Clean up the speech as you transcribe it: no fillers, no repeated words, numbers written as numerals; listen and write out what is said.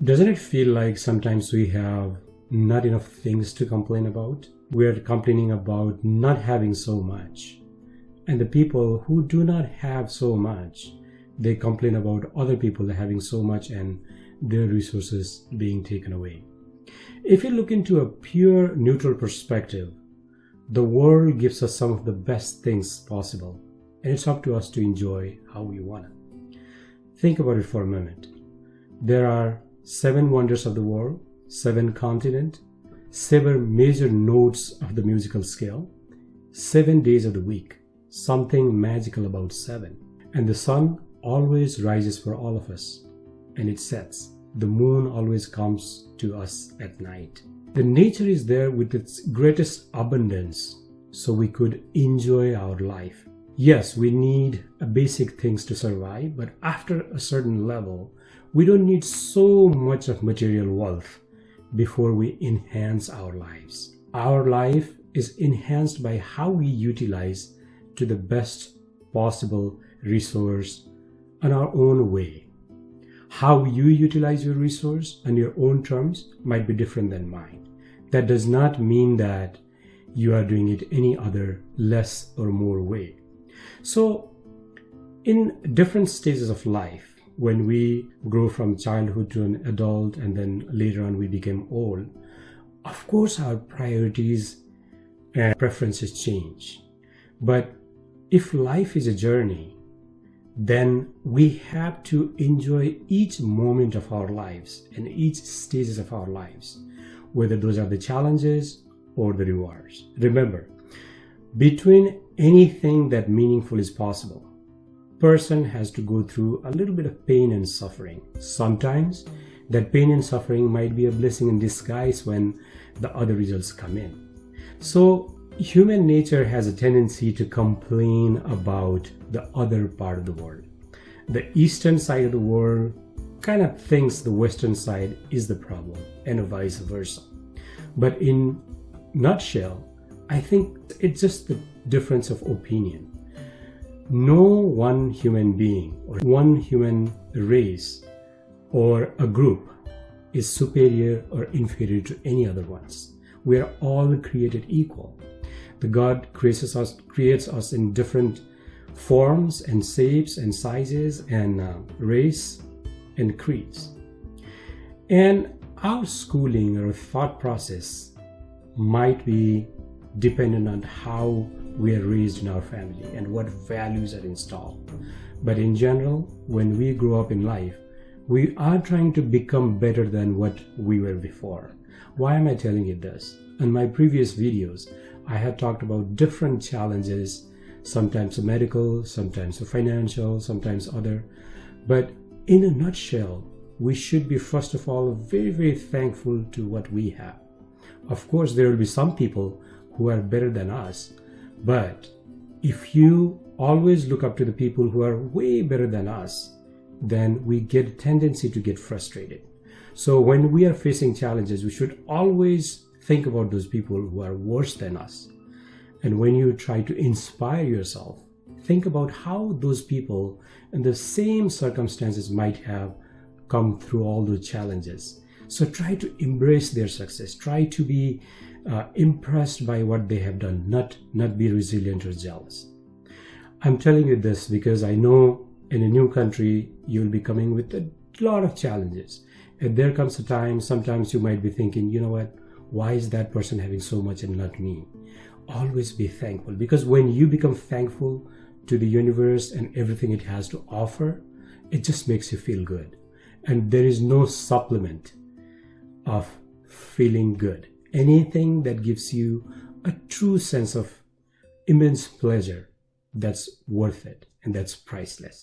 Doesn't it feel like sometimes we have not enough things to complain about? We're complaining about not having so much. And the people who do not have so much, they complain about other people having so much and their resources being taken away. If you look into a pure neutral perspective, the world gives us some of the best things possible, and it's up to us to enjoy how we want it. Think about it for a moment. There are 7 wonders of the world, 7 continents, 7 major notes of the musical scale, 7 days of the week, something magical about 7. And the sun always rises for all of us, and it sets. The moon always comes to us at night. The nature is there with its greatest abundance, so we could enjoy our life. Yes, we need basic things to survive, but after a certain level, we don't need so much of material wealth before we enhance our lives. Our life is enhanced by how we utilize to the best possible resource in our own way. How you utilize your resource on your own terms might be different than mine. That does not mean that you are doing it any other less or more way. So in different stages of life, when we grow from childhood to an adult and then later on we become old, of course our priorities and preferences change. But if life is a journey, then we have to enjoy each moment of our lives and each stages of our lives, whether those are the challenges or the rewards. Remember, between anything that meaningful is possible, person has to go through a little bit of pain and suffering. Sometimes that pain and suffering might be a blessing in disguise when the other results come in. So human nature has a tendency to complain about the other part of the world. The eastern side of the world kind of thinks the western side is the problem, and vice versa. But in nutshell, I think it's just the difference of opinion. No one human being or one human race or a group is superior or inferior to any other ones. We are all created equal. The God creates us in different forms and shapes and sizes and race and creeds. And our schooling or thought process might be dependent on how we are raised in our family and what values are installed. But in general, when we grow up in life, we are trying to become better than what we were before. Why am I telling you this? In my previous videos, I had talked about different challenges, sometimes medical, sometimes financial, sometimes other. But in a nutshell, we should be first of all very, very thankful to what we have. Of course, there will be some people who are better than us, but if you always look up to the people who are way better than us, then we get a tendency to get frustrated. So when we are facing challenges, we should always think about those people who are worse than us. And when you try to inspire yourself, think about how those people in the same circumstances might have come through all those challenges. So try to embrace their success. Try to be impressed by what they have done, not be resilient or jealous. I'm telling you this because I know in a new country, you'll be coming with a lot of challenges. And there comes a time, sometimes you might be thinking, you know what, why is that person having so much and not me? Always be thankful, because when you become thankful to the universe and everything it has to offer, it just makes you feel good. And there is no supplement of feeling good. Anything that gives you a true sense of immense pleasure, that's worth it and that's priceless.